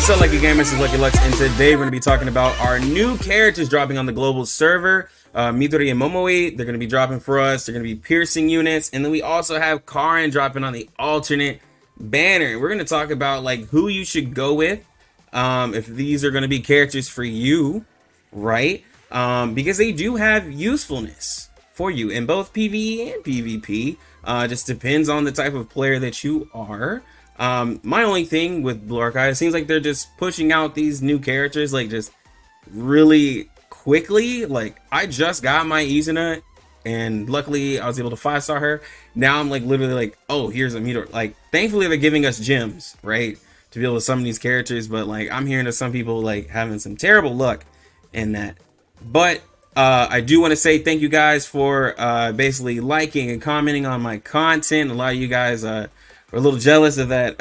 What's up, Lucky Gamers? This is Lucky Lux, and today we're going to be talking about our new characters dropping on the global server. Midori and Momoi, they're going to be dropping for us. They're going to be piercing units, and then we also have Karin dropping on the alternate banner. We're going to talk about like who you should go with, if these are going to be characters for you, right? Because they do have usefulness for you in both PvE and PvP. Just depends on the type of player that you are. My only thing with Blue Archive, it seems like they're just pushing out these new characters like just really quickly. Like I just got my Izuna and luckily I was able to 5-star her. Now I'm like literally like, oh, here's a Midori. Like thankfully they're giving us gems, right, to be able to summon these characters, but like I'm hearing that some people like having some terrible luck in that. But I do want to say thank you guys for basically liking and commenting on my content. A lot of you guys were a little jealous of that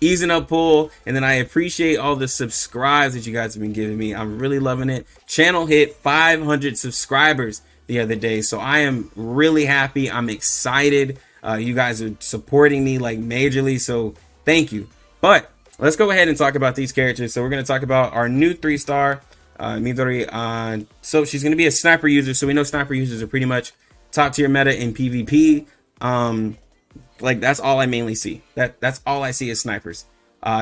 easing up pull, and then I appreciate all the subscribes that you guys have been giving me. I'm really loving it. Channel hit 500 subscribers the other day, so I am really happy. I'm excited. You guys are supporting me like majorly, so thank you. But let's go ahead and talk about these characters. So we're going to talk about our new 3-star Midori. So she's going to be a sniper user, so we know sniper users are pretty much top tier meta in PvP. Like that's all I mainly see. That's all I see is snipers.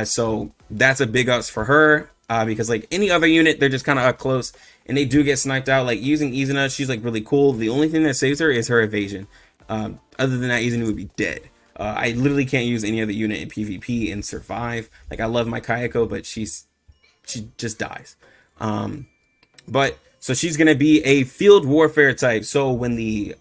So that's a big ups for her, because like any other unit, they're just kind of up close and they do get sniped out. Like using Izuna, she's like really cool. The only thing that saves her is her evasion. Other than that, Izuna would be dead. I literally can't use any other unit in PvP and survive. Like I love my Kayako, but she just dies. But so she's gonna be a field warfare type. So when the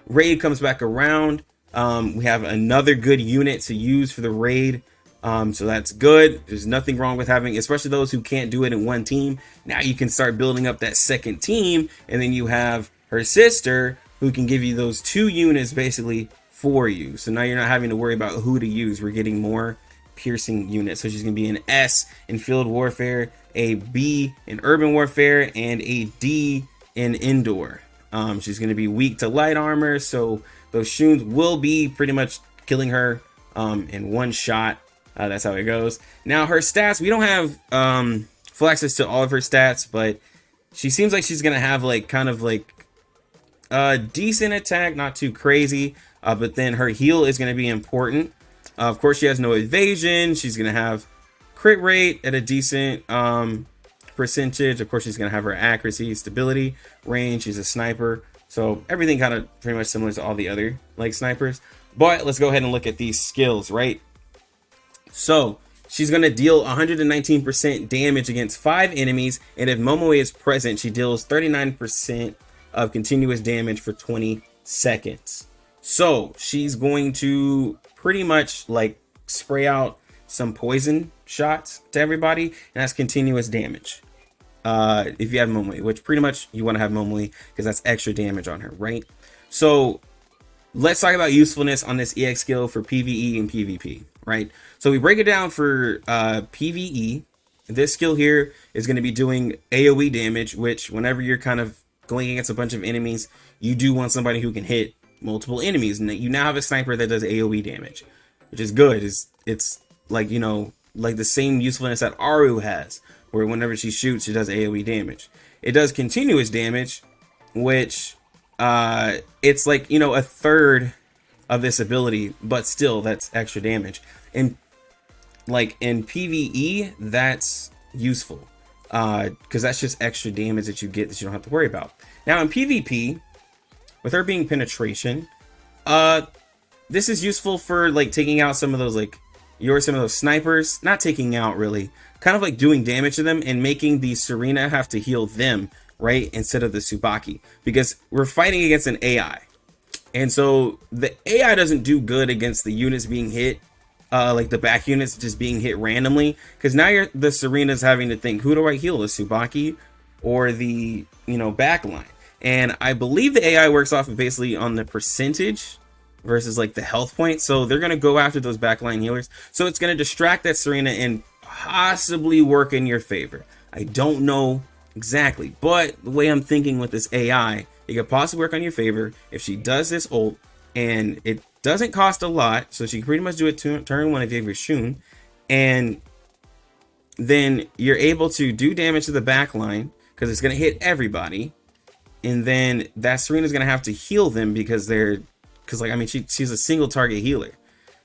raid comes back around, we have another good unit to use for the raid. So that's good. There's nothing wrong with having, especially those who can't do it in one team. Now you can start building up that second team, and then you have her sister who can give you those 2 units basically for you. So now you're not having to worry about who to use. We're getting more piercing units. So she's gonna be an S in field warfare, a B in urban warfare, and a D in indoor. She's gonna be weak to light armor, so those shuns will be pretty much killing her in one shot. That's how it goes. Now her stats, we don't have full access to all of her stats, but she seems like she's gonna have like kind of like a decent attack, not too crazy, but then her heal is gonna be important. Of course she has no evasion. She's gonna have crit rate at a decent percentage. Of course she's gonna have her accuracy, stability, range. She's a sniper, so everything kind of pretty much similar to all the other like snipers. But let's go ahead and look at these skills, right? So she's going to deal 119% damage against 5 enemies, and if Momoi is present, she deals 39% of continuous damage for 20 seconds. So she's going to pretty much like spray out some poison shots to everybody, and that's continuous damage. If you have Momoi, which pretty much you want to have Momoi because that's extra damage on her, right? So let's talk about usefulness on this EX skill for PvE and PvP, right? So we break it down for PvE. This skill here is going to be doing AoE damage, which whenever you're kind of going against a bunch of enemies, you do want somebody who can hit multiple enemies, and you now have a sniper that does AoE damage, which is good. It's like, you know, like the same usefulness that Aru has, where whenever she shoots, she does AoE damage. It does continuous damage, which it's like, you know, a third of this ability, but still that's extra damage. And like in PvE, that's useful because that's just extra damage that you get that you don't have to worry about. Now in PvP, with her being penetration, this is useful for like taking out some of those like some of those snipers. Not taking out really, kind of like doing damage to them and making the Serena have to heal them, right, instead of the Tsubaki, because we're fighting against an AI, and so the AI doesn't do good against the units being hit, like the back units just being hit randomly, because now the Serena's having to think, who do I heal, the Tsubaki or the, you know, back line? And I believe the AI works off of basically on the percentage versus like the health point, so they're going to go after those backline healers, so it's going to distract that Serena and possibly work in your favor. I don't know exactly, but the way I'm thinking with this AI, it could possibly work on your favor if she does this ult, and it doesn't cost a lot, so she can pretty much do it turn 1 if you have your Shun, and then you're able to do damage to the back line because it's going to hit everybody. And then that Serena's going to have to heal them because like, I mean, she's a single target healer.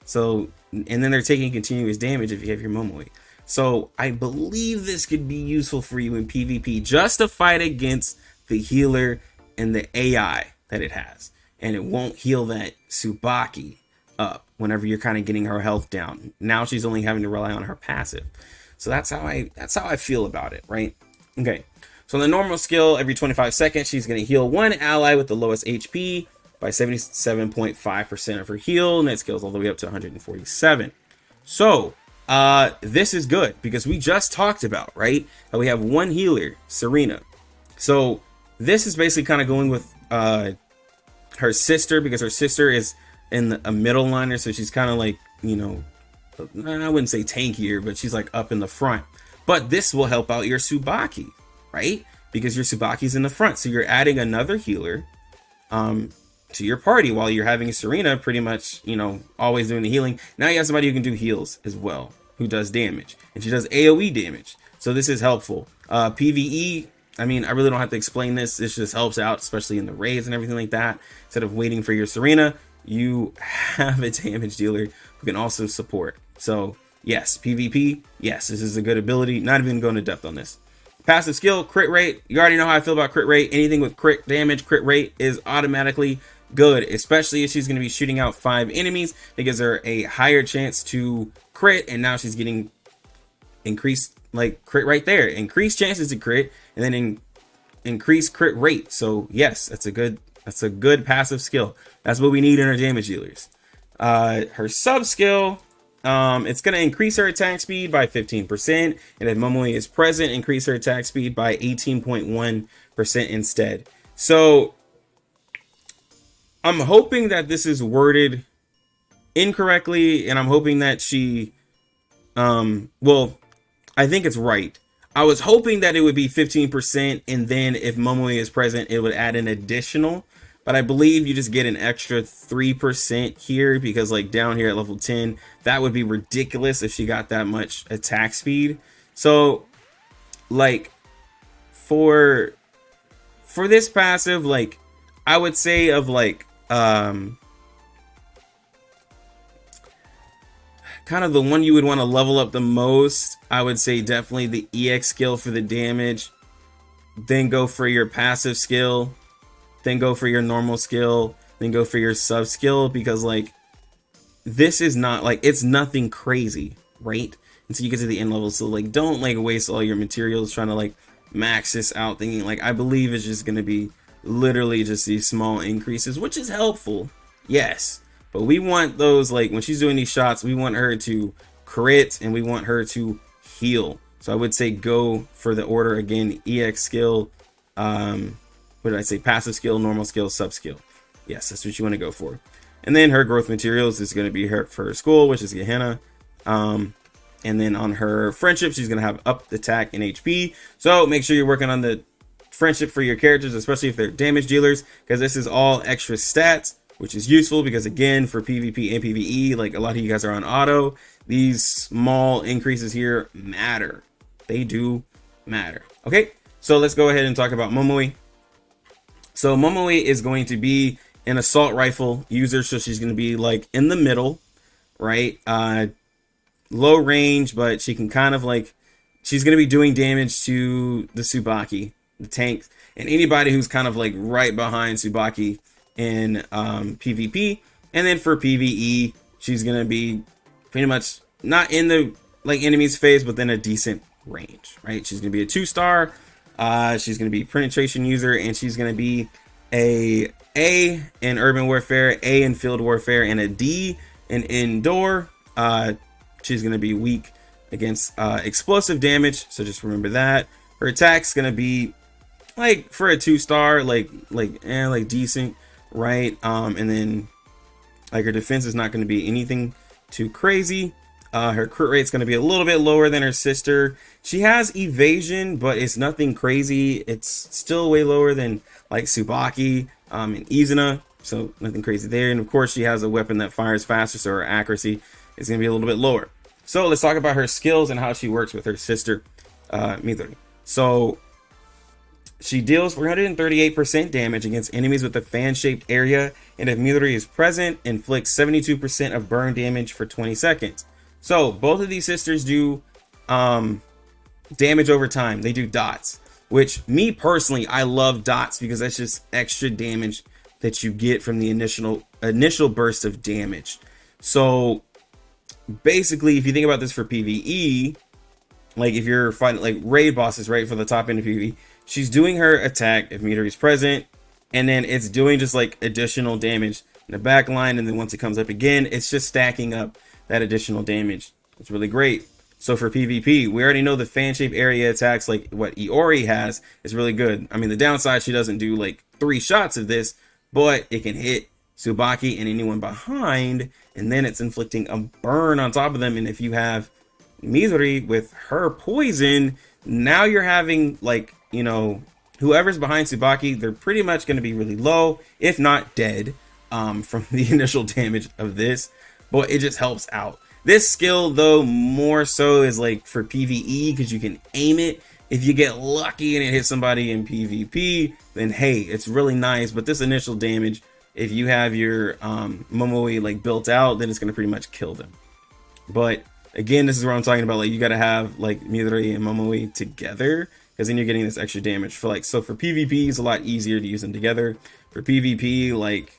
So, and then they're taking continuous damage if you have your Momoi. So I believe this could be useful for you in PvP just to fight against the healer and the AI that it has. And it won't heal that Tsubaki up whenever you're kind of getting her health down. Now she's only having to rely on her passive. So that's how I feel about it, right? Okay. So the normal skill, every 25 seconds, she's going to heal one ally with the lowest HP by 77.5% of her heal, and that scales all the way up to 147. So this is good because we just talked about, right, that we have one healer, Serena. So this is basically kind of going with her sister, because her sister is in a middle liner, so she's kind of like, you know, I wouldn't say tankier, but she's like up in the front. But this will help out your Tsubaki, right? Because your Tsubaki's in the front, so you're adding another healer to your party while you're having Serena pretty much, you know, always doing the healing. Now you have somebody who can do heals as well, who does damage, and she does AoE damage. So this is helpful. PvE, I mean, I really don't have to explain this. This just helps out, especially in the raids and everything like that. Instead of waiting for your Serena, you have a damage dealer who can also support. So yes, PvP, yes, this is a good ability. Not even going to depth on this. Passive skill, crit rate. You already know how I feel about crit rate. Anything with crit damage, crit rate is automatically good, especially if she's going to be shooting out 5 enemies. It gives her a higher chance to crit, and now she's getting increased, like, crit right there. Increased chances to crit, and then increased crit rate. So yes, that's a good passive skill. That's what we need in our damage dealers. Her sub skill, it's going to increase her attack speed by 15%, and if Momoi is present, increase her attack speed by 18.1% instead. So I'm hoping that this is worded incorrectly, and I'm hoping that she, well, I think it's right. I was hoping that it would be 15%, and then if Momoi is present, it would add an additional. But I believe you just get an extra 3% here, because like down here at level 10, that would be ridiculous if she got that much attack speed. So like for this passive, like I would say of like kind of the one you would want to level up the most, I would say definitely the EX skill for the damage, then go for your passive skill, then go for your normal skill, then go for your sub skill, because like this is not like, it's nothing crazy, right? Until you get to the end level. So like don't like waste all your materials trying to like max this out, thinking like, I believe it's just going to be literally just these small increases, which is helpful, yes, but we want those, like when she's doing these shots, we want her to crit and we want her to heal. So I would say go for the order again: EX skill, what did I say, passive skill, normal skill, sub skill. Yes, that's what you want to go for. And then her growth materials is going to be her for her school, which is Gehenna. And then on her friendship, she's going to have up attack and HP. So make sure you're working on the friendship for your characters, especially if they're damage dealers, because this is all extra stats, which is useful because again, for PvP and PvE, like a lot of you guys are on auto, these small increases here matter. They do matter. Okay, so let's go ahead and talk about Momoi. So Momoi is going to be an assault rifle user, so she's going to be like in the middle, right? Low range, but she can kind of like, she's going to be doing damage to the Tsubaki, the tank, and anybody who's kind of like right behind Tsubaki in PvP. And then for PvE, she's going to be pretty much not in the like enemy's face, but then a decent range, right? She's going to be a 2-star. She's going to be penetration user, and she's going to be a in urban warfare, A in field warfare, and a D in indoor. She's going to be weak against explosive damage, so just remember that. Her attack's going to be like for a 2-star, like decent, right? And then like her defense is not going to be anything too crazy. Her crit rate's going to be a little bit lower than her sister. She has evasion, but it's nothing crazy. It's still way lower than like Tsubaki and Izuna, so nothing crazy there. And of course, she has a weapon that fires faster, so her accuracy is going to be a little bit lower. So let's talk about her skills and how she works with her sister, Midori. So she deals 438% damage against enemies with a fan-shaped area, and if Midori is present, inflicts 72% of burn damage for 20 seconds. So both of these sisters do damage over time. They do dots, which me personally, I love dots because that's just extra damage that you get from the initial burst of damage. So basically, if you think about this for PvE, like if you're fighting like raid bosses, right, for the top end of PvE, she's doing her attack if Midori's present, and then it's doing just like additional damage in the back line, and then once it comes up again, it's just stacking up that additional damage. It's really great. So for PvP, we already know the fan-shaped area attacks like what Iori has is really good. I mean, the downside, she doesn't do like 3 shots of this, but it can hit Tsubaki and anyone behind, and then it's inflicting a burn on top of them. And if you have Midori with her poison, now you're having like, you know, whoever's behind Tsubaki, they're pretty much going to be really low, if not dead, from the initial damage of this, but it just helps out. This skill, though, more so is like for PvE because you can aim it. If you get lucky and it hits somebody in PvP, then hey, it's really nice. But this initial damage, if you have your Momoi like built out, then it's going to pretty much kill them. But again, this is where I'm talking about, like, you got to have like Midori and Momoi together, because then you're getting this extra damage. For like, so for PvP, it's a lot easier to use them together. For PvP, like,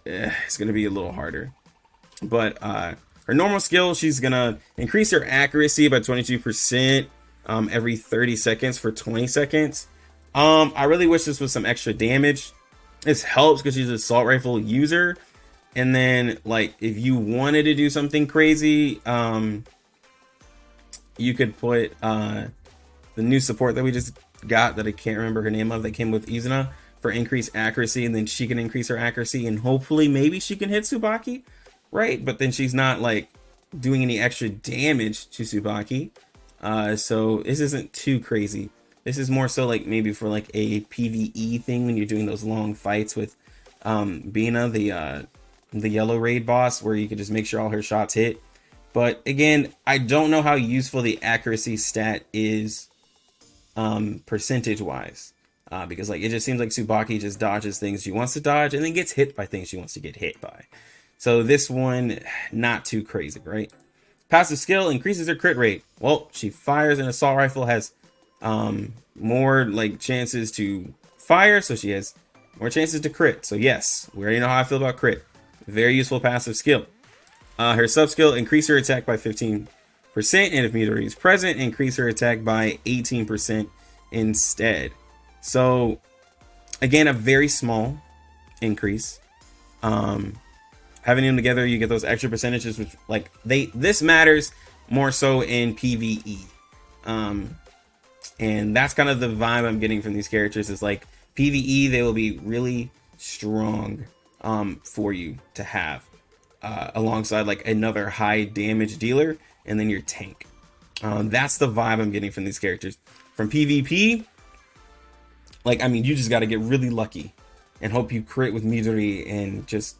it's going to be a little harder. But her normal skill, she's going to increase her accuracy by 22% every 30 seconds for 20 seconds. I really wish this was some extra damage. This helps because she's an assault rifle user. And then, like, if you wanted to do something crazy, you could put the new support that we just got that I can't remember her name of, that came with Izuna, for increased accuracy, and then she can increase her accuracy, and hopefully maybe she can hit Tsubaki, right? But then she's not like doing any extra damage to Tsubaki, so this isn't too crazy. This is more so like maybe for like a PvE thing when you're doing those long fights with Bina, the yellow raid boss, where you could just make sure all her shots hit. But again, I don't know how useful the accuracy stat is percentage wise, because like it just seems like Tsubaki just dodges things she wants to dodge and then gets hit by things she wants to get hit by. So this one, not too crazy, right? Passive skill increases her crit rate. Well, she fires an assault rifle, has more like chances to fire, so she has more chances to crit. So yes, we already know how I feel about crit. Very useful passive skill. Her sub skill, increase her attack by 15%, and if Midori is present, increase her attack by 18% instead. So again, a very small increase. Having them together, you get those extra percentages, which like this matters more so in PvE. And that's kind of the vibe I'm getting from these characters, is like PvE, they will be really strong for you to have alongside like another high damage dealer and then your tank. That's the vibe I'm getting from these characters. From PvP, like, I mean, you just got to get really lucky and hope you crit with Midori and just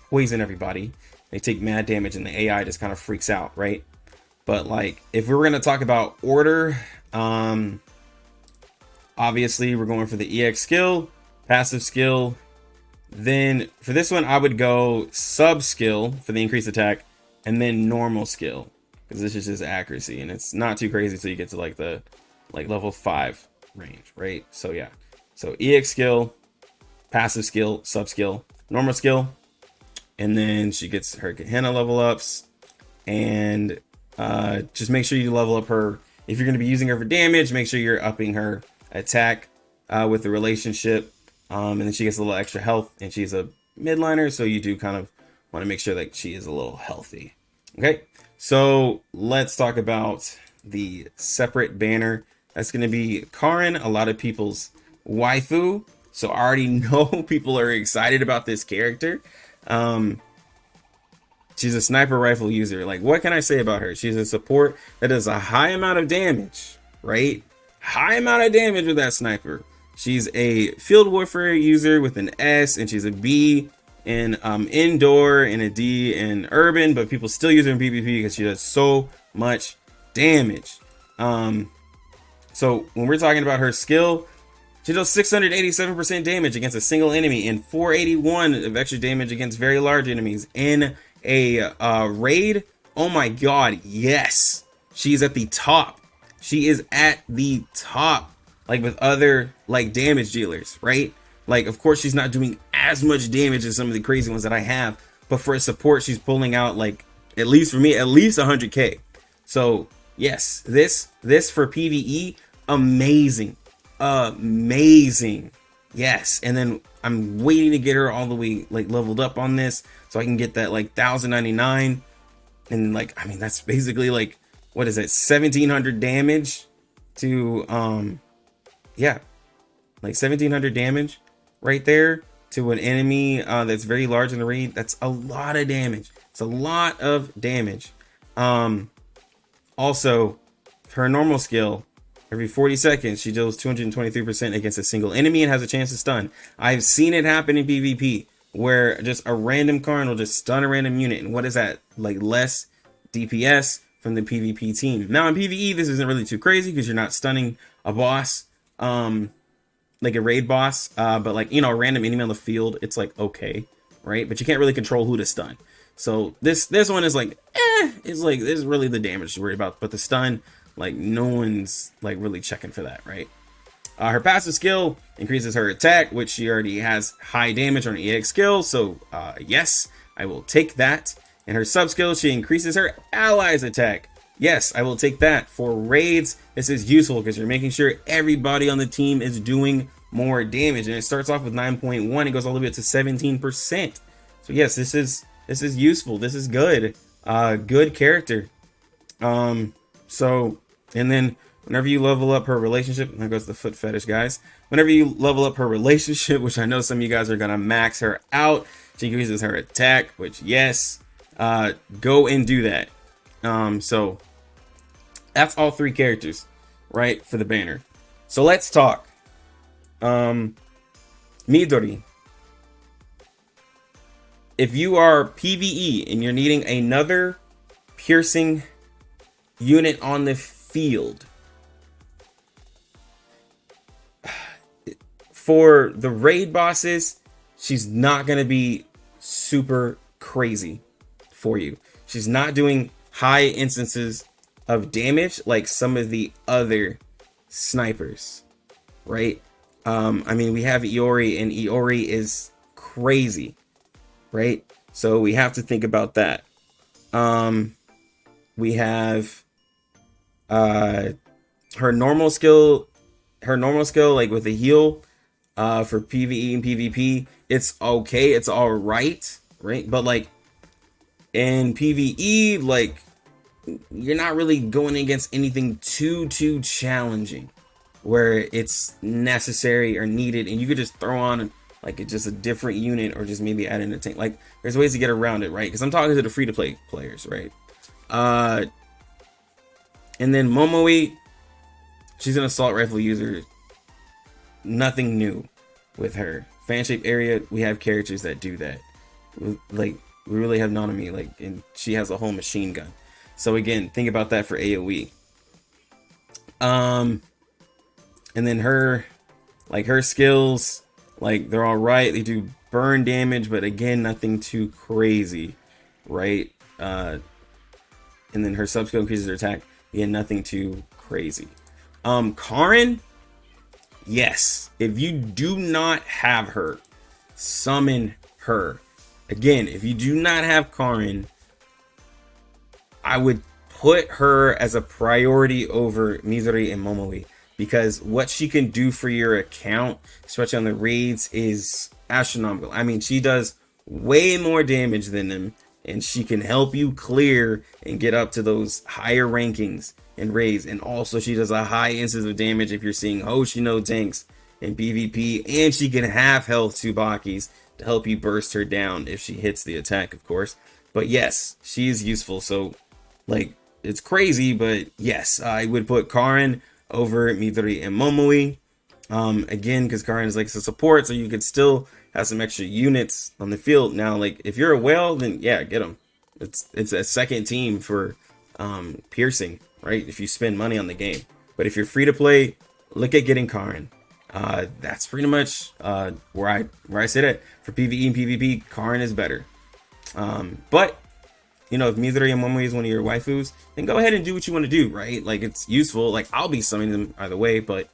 poison everybody. They take mad damage and the AI just kind of freaks out, right? But like, if we were going to talk about order, obviously we're going for the EX skill, passive skill. Then for this one, I would go sub skill for the increased attack, and then normal skill, because this is just accuracy, and it's not too crazy till you get to like the level 5 range, right? So yeah, so EX skill, passive skill, sub skill, normal skill, and then she gets her Gehenna level ups. And just make sure you level up her, if you're going to be using her for damage, make sure you're upping her attack with the relationship. And then she gets a little extra health, and she's a midliner, so you do kind of want to make sure that she is a little healthy. Okay, so let's talk about the separate banner. That's going to be Karin, a lot of people's waifu. So I already know people are excited about this character. She's a sniper rifle user. Like, what can I say about her? She's a support that does a high amount of damage, right? High amount of damage with that sniper. She's a field warfare user with an S, and she's a B in indoor and a D in urban, but people still use her in PvP because she does so much damage. So when we're talking about her skill, she does 687% damage against a single enemy and 481 of extra damage against very large enemies in a raid. Oh my god, yes, she's at the top. She is at the top, like with other like damage dealers, right? Like, of course, she's not doing as much damage as some of the crazy ones that I have, but for a support, she's pulling out, like, at least for me, at least 100k. So yes, this for PvE, amazing, amazing. Yes, and then I'm waiting to get her all the way like leveled up on this, so I can get that like 1099, and like, I mean, that's basically like, what is it, 1700 damage to yeah, like 1700 damage right there to an enemy that's very large in the raid. That's a lot of damage. It's a lot of damage. Also, her normal skill, every 40 seconds she deals 223% against a single enemy and has a chance to stun. I've seen it happen in PvP where just a random Karin will just stun a random unit, and what is that, like less DPS from the PvP team. Now in PvE this isn't really too crazy because you're not stunning a boss, like a raid boss, but like, you know, a random enemy on the field, it's like okay, right? But you can't really control who to stun. So this one is like, it's like, this is really the damage to worry about, but the stun, like, no one's like really checking for that, right? Her passive skill increases her attack, which she already has high damage on an EX skill, so yes, I will take that. And her sub skill, she increases her allies attack. Yes, I will take that. For raids, this is useful because you're making sure everybody on the team is doing more damage, and it starts off with 9.1, it goes all the way up to 17%. So yes, this is useful. This is good. Good character. So, and then whenever you level up her relationship, there goes the foot fetish, guys. Whenever you level up her relationship, which I know some of you guys are gonna max her out, she increases her attack, which yes, go and do that. So that's all three characters, right, for the banner. So let's talk. Midori. If you are PvE and you're needing another piercing unit on the field, for the raid bosses, she's not going to be super crazy for you. She's not doing high instances of damage like some of the other snipers, right? I mean, we have Iori, and Iori is crazy, right? So we have to think about that. We have her normal skill, like with a heal, for PvE and PvP, it's okay, it's all right, but like in PvE, like, you're not really going against anything too challenging where it's necessary or needed, and you could just throw on like just a different unit, or just maybe add in a tank. Like, there's ways to get around it, right? Because I'm talking to the free-to-play players, right? And then Momoi, she's an assault rifle user. Nothing new with her. Fan-shaped area, we have characters that do that. Like, we really have Nanami, like, and she has a whole machine gun. So again, think about that for AoE. And then her skills, like, they're all right. They do burn damage, but again, nothing too crazy, right? And then her sub skill increases her attack. Again, nothing too crazy. Karin, yes, if you do not have her, summon her. Again, if you do not have Karin, I would put her as a priority over Midori and Momoi, because what she can do for your account, especially on the raids, is astronomical. I mean, she does way more damage than them, and she can help you clear and get up to those higher rankings in raids. And also, she does a high instance of damage if you're seeing Hoshino tanks in PvP, and she can half health Tsubakis to help you burst her down if she hits the attack, of course. But yes, she is useful. So, like, it's crazy, but yes, I would put Karin over Midori and Momoi. Again, because Karin is like a support, so you could still have some extra units on the field. Now, like if you're a whale, then yeah, get them. It's a second team for piercing, right? If you spend money on the game. But if you're free to play, look at getting Karin. That's pretty much where I sit at. For PvE and PvP, Karin is better. But you know, if Midori and Momoi is one of your waifus, then go ahead and do what you want to do, right? Like it's useful. Like I'll be summoning them either way, but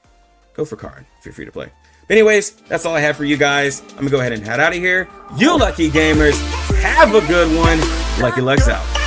go for Karin if you're free to play. But anyways, that's all I have for you guys. I'm gonna go ahead and head out of here. You lucky gamers, have a good one. Lucky Lucks out.